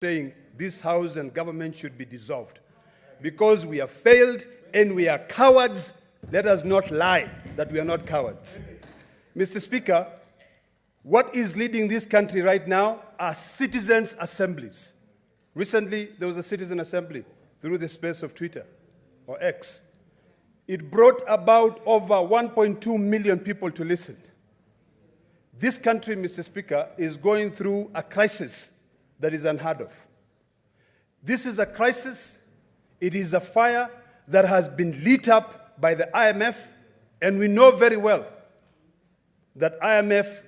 saying this house and government should be dissolved. Because we have failed and we are cowards, let us not lie that we are not cowards. Mr. Speaker, what is leading this country right now are citizens' assemblies. Recently, there was a citizen assembly through the space of Twitter or X. It brought about over 1.2 million people to listen. This country, Mr. Speaker, is going through a crisis that is unheard of. This is a crisis. It is a fire that has been lit up by the IMF, and we know very well that IMF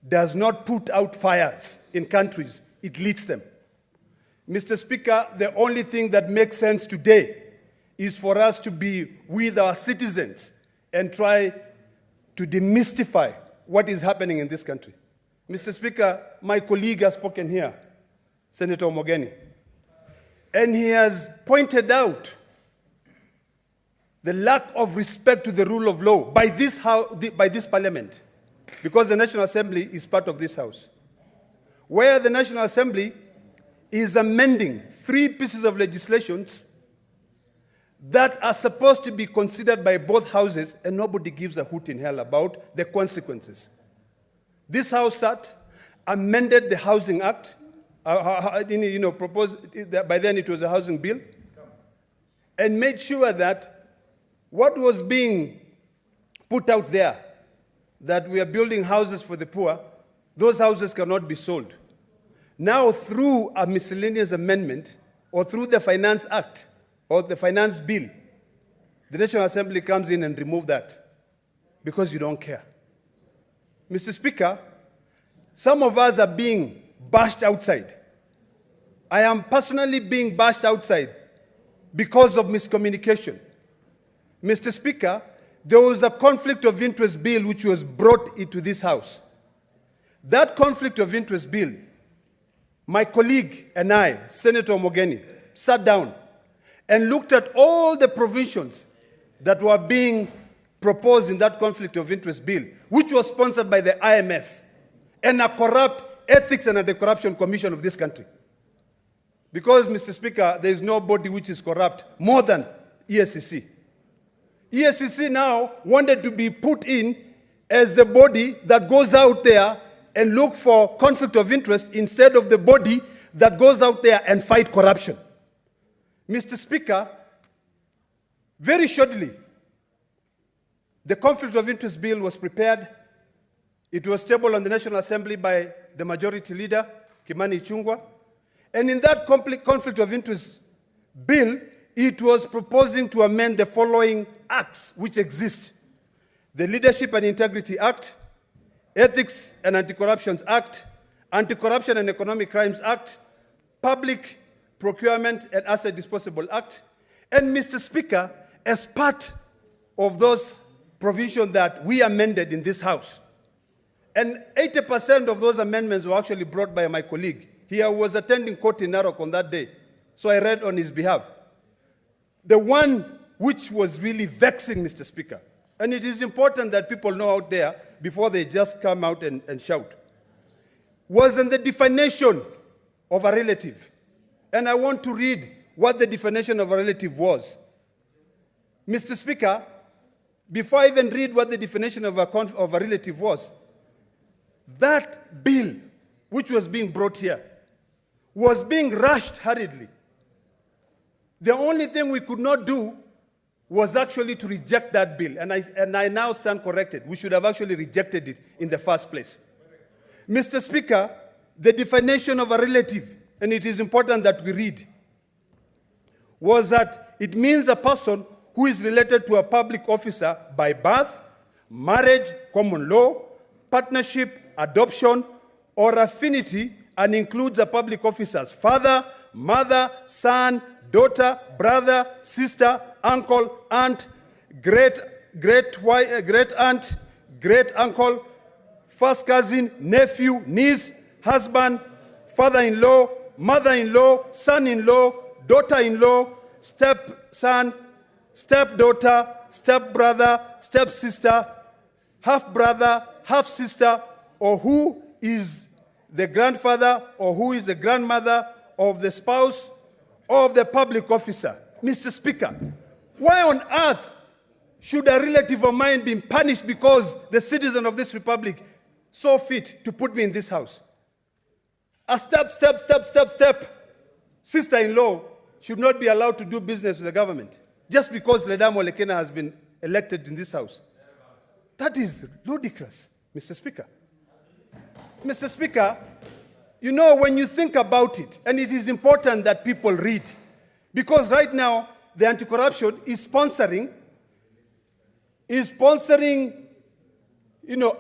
does not put out fires in countries, it lights them. Mr. Speaker, the only thing that makes sense today is for us to be with our citizens and try to demystify what is happening in this country. Mr. Speaker, my colleague has spoken here, Senator Omogeni, and he has pointed out the lack of respect to the rule of law by this parliament, because the National Assembly is part of this house, where the National Assembly is amending 3 pieces of legislation that are supposed to be considered by both houses, and nobody gives a hoot in hell about the consequences. This house sat, amended the Housing Act, proposed, by then it was a housing bill, and made sure that what was being put out there, that we are building houses for the poor, those houses cannot be sold. Now, through a miscellaneous amendment, or through the Finance Act, or the Finance Bill, the National Assembly comes in and removes that, because you don't care. Mr. Speaker, some of us are being bashed outside. I am personally being bashed outside because of miscommunication. Mr. Speaker, there was a conflict of interest bill which was brought into this house. That conflict of interest bill, my colleague and I, Senator Omogeni, sat down and looked at all the provisions that were being proposed in that conflict of interest bill, which was sponsored by the IMF and a corrupt Ethics and Anti-Corruption Commission of this country. Because, Mr. Speaker, there is no body which is corrupt more than ESCC. ESCC now wanted to be put in as the body that goes out there and look for conflict of interest instead of the body that goes out there and fight corruption. Mr. Speaker, very shortly, the conflict of interest bill was prepared. It was tabled on the National Assembly by the majority leader, Kimani Ichung'wah. And in that conflict of interest bill, it was proposing to amend the following acts which exist: the Leadership and Integrity Act, Ethics and Anti-Corruption Act, Anti-Corruption and Economic Crimes Act, Public Procurement and Asset Disposal Act. And Mr. Speaker, as part of those provisions that we amended in this house, and 80% of those amendments were actually brought by my colleague. He was attending court in Narok on that day, so I read on his behalf. The one which was really vexing, Mr. Speaker, and it is important that people know out there before they just come out and shout, was in the definition of a relative. And I want to read what the definition of a relative was. Mr. Speaker, before I even read what the definition of a relative was, that bill which was being brought here was being rushed hurriedly. The only thing we could not do was actually to reject that bill, and I now stand corrected. We should have actually rejected it in the first place. Mr. Speaker, the definition of a relative, and it is important that we read, was that it means a person who is related to a public officer by birth, marriage, common law, partnership, adoption, or affinity, and includes a public officer's father, mother, son, daughter, brother, sister, uncle, aunt, great aunt, great uncle, first cousin, nephew, niece, husband, father-in-law, mother-in-law, son-in-law, daughter-in-law, stepson, stepdaughter, stepbrother, stepsister, half-brother, half-sister, or who is the grandfather, or who is the grandmother, of the spouse or of the public officer. Mr. Speaker, why on earth should a relative of mine be punished because the citizen of this republic saw fit to put me in this house? A step sister-in-law should not be allowed to do business with the government just because Ledama Ole Kina has been elected in this house. That is ludicrous, Mr. Speaker. Mr. Speaker, you know, when you think about it, and it is important that people read, because right now the anti-corruption is sponsoring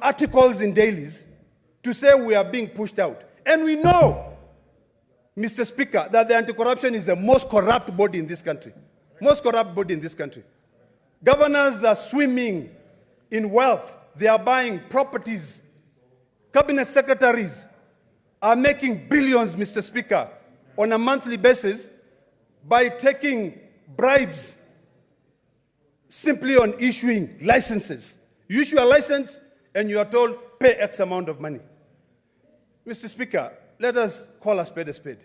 articles in dailies to say we are being pushed out. And we know, Mr. Speaker, that the anti-corruption is the most corrupt body in this country. Most corrupt body in this country. Governors are swimming in wealth. They are buying properties. Cabinet secretaries are making billions, Mr. Speaker, on a monthly basis by taking bribes simply on issuing licenses. You issue a license and you are told, pay X amount of money. Mr. Speaker, let us call a spade a spade.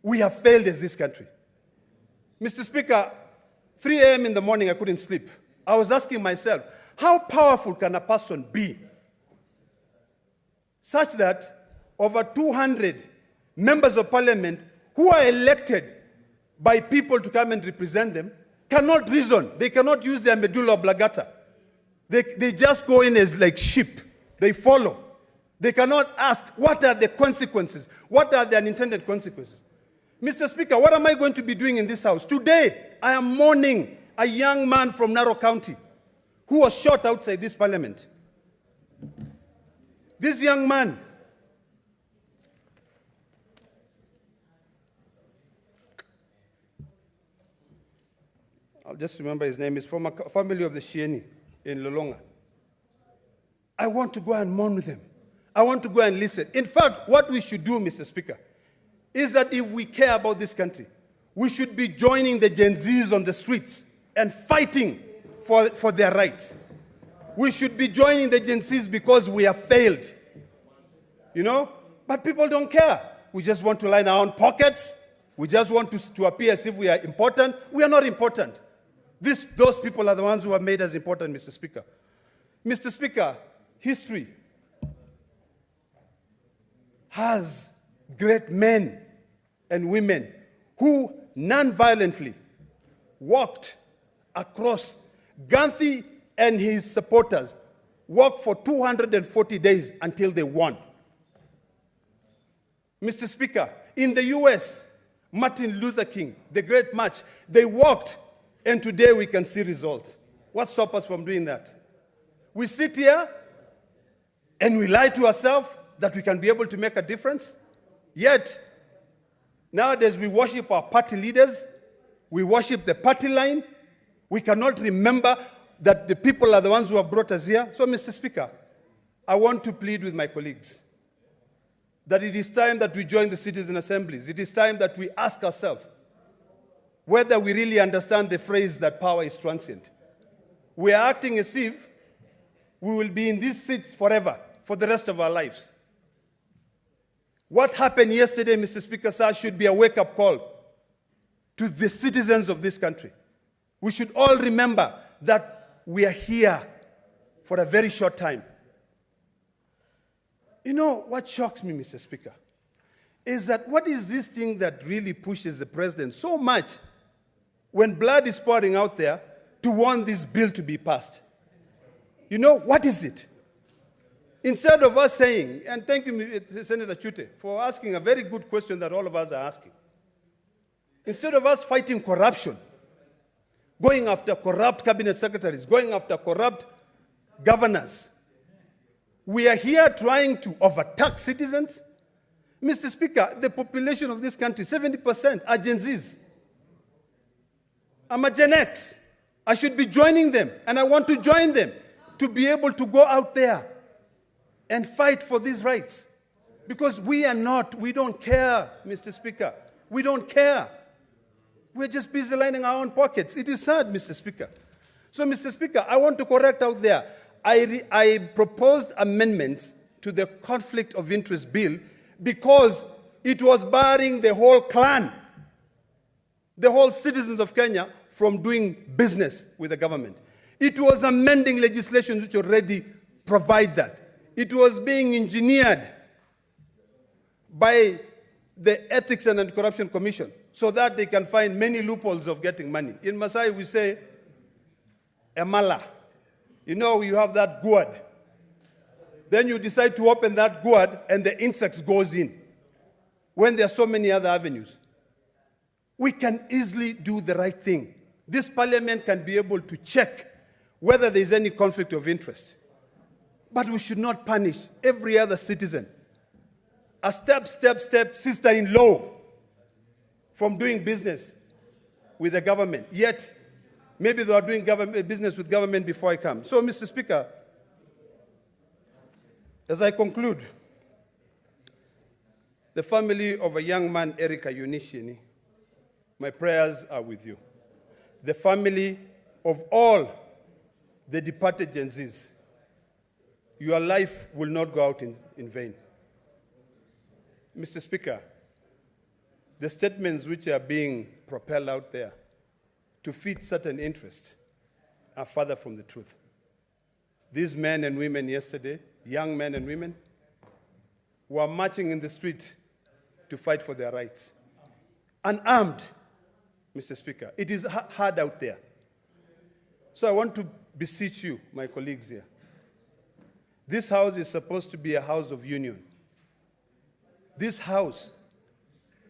We have failed as this country. Mr. Speaker, 3 a.m. in the morning, I couldn't sleep. I was asking myself, how powerful can a person be such that over 200 members of parliament who are elected by people to come and represent them cannot reason. They cannot use their medulla oblongata. They just go in as like sheep. They follow. They cannot ask, what are the consequences? What are the unintended consequences? Mr. Speaker, what am I going to be doing in this house? Today, I am mourning a young man from Narok County who was shot outside this parliament. This young man, I'll just remember his name, is from a family of the Shieni in Lolonga. I want to go and mourn with them. I want to go and listen. In fact, what we should do, Mr. Speaker, is that if we care about this country, we should be joining the Gen Zs on the streets and fighting for their rights. We should be joining the Gen Zs because we have failed. You know? But people don't care. We just want to line our own pockets. We just want to appear as if we are important. We are not important. Those people are the ones who have made us important, Mr. Speaker. Mr. Speaker, history has great men and women who non-violently walked across. Gandhi and his supporters worked for 240 days until they won. Mr. Speaker, in the US, Martin Luther King, the great march, they walked, and today we can see results. What stops us from doing that? We sit here and we lie to ourselves that we can be able to make a difference. Yet, nowadays we worship our party leaders. We worship the party line. We cannot remember that the people are the ones who have brought us here. So, Mr. Speaker, I want to plead with my colleagues that it is time that we join the citizen assemblies. It is time that we ask ourselves whether we really understand the phrase that power is transient. We are acting as if we will be in these seats forever, for the rest of our lives. What happened yesterday, Mr. Speaker, sir, should be a wake-up call to the citizens of this country. We should all remember that we are here for a very short time. You know, what shocks me, Mr. Speaker, is that what is this thing that really pushes the president so much when blood is pouring out there to want this bill to be passed? You know, what is it? Instead of us saying, and thank you, Senator Chute, for asking a very good question that all of us are asking. Instead of us fighting corruption, going after corrupt cabinet secretaries, going after corrupt governors, we are here trying to overtax citizens. Mr. Speaker, the population of this country, 70% are Gen Zs. I'm a Gen X. I should be joining them, and I want to join them to be able to go out there and fight for these rights. Because we don't care, Mr. Speaker. We don't care. We're just busy lining our own pockets. It is sad, Mr. Speaker. So, Mr. Speaker, I want to correct out there. I proposed amendments to the Conflict of Interest Bill because It was barring the whole clan, the whole citizens of Kenya from doing business with the government. It was amending legislation which already provide that. It was being engineered by the Ethics and Anti-Corruption Commission so that they can find many loopholes of getting money. In Masai, we say, emala. You know, you have that gourd. Then you decide to open that gourd and the insects goes in when there are so many other avenues. We can easily do the right thing. This parliament can be able to check whether there is any conflict of interest. But we should not punish every other citizen. A step sister-in-law from doing business with the government. Yet, maybe they are doing business with government before I come. So, Mr. Speaker, as I conclude, the family of a young man, Erica Yunishini, my prayers are with you. The family of all the departed Gen Zs, your life will not go out in vain. Mr. Speaker, the statements which are being propelled out there to feed certain interests are further from the truth. These men and women yesterday, young men and women, were marching in the street to fight for their rights. Unarmed, Mr. Speaker. It is hard out there. So I want to beseech you, my colleagues here. This house is supposed to be a house of union. This house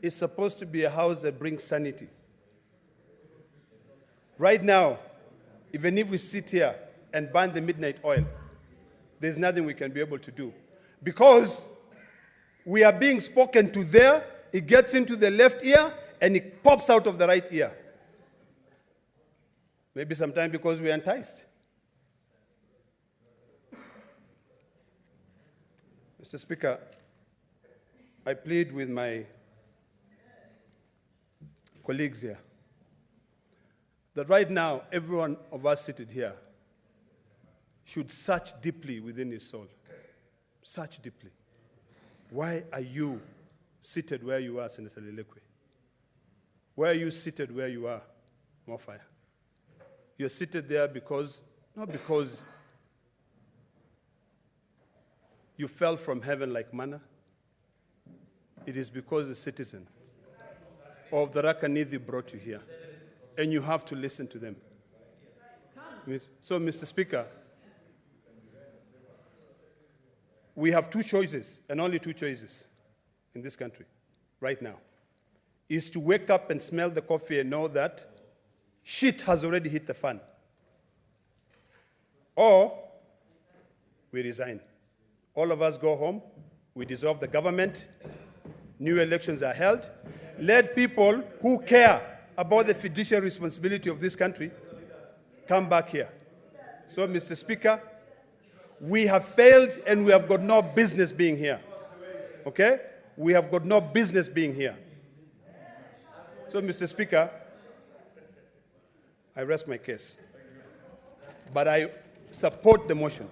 is supposed to be a house that brings sanity. Right now, even if we sit here and burn the midnight oil, there's nothing we can be able to do. Because we are being spoken to there, it gets into the left ear, and it pops out of the right ear. Maybe sometimes because we are enticed. Mr. Speaker, I plead with my colleagues here that right now, every one of us seated here should search deeply within his soul. Search deeply. Why are you seated where you are, Senator Lelekwe? Why are you seated where you are, Mofaya? You're seated there because, not because you fell from heaven like manna. It is because the citizen of the Rakanidhi brought you here. And you have to listen to them. So, Mr. Speaker, we have two choices, and only two choices in this country right now, is to wake up and smell the coffee and know that shit has already hit the fan. Or we resign. All of us go home, we dissolve the government, new elections are held. Let people who care about the fiduciary responsibility of this country come back here. So, Mr. Speaker, we have failed and we have got no business being here. Okay? We have got no business being here. So, Mr. Speaker, I rest my case. But I support the motion.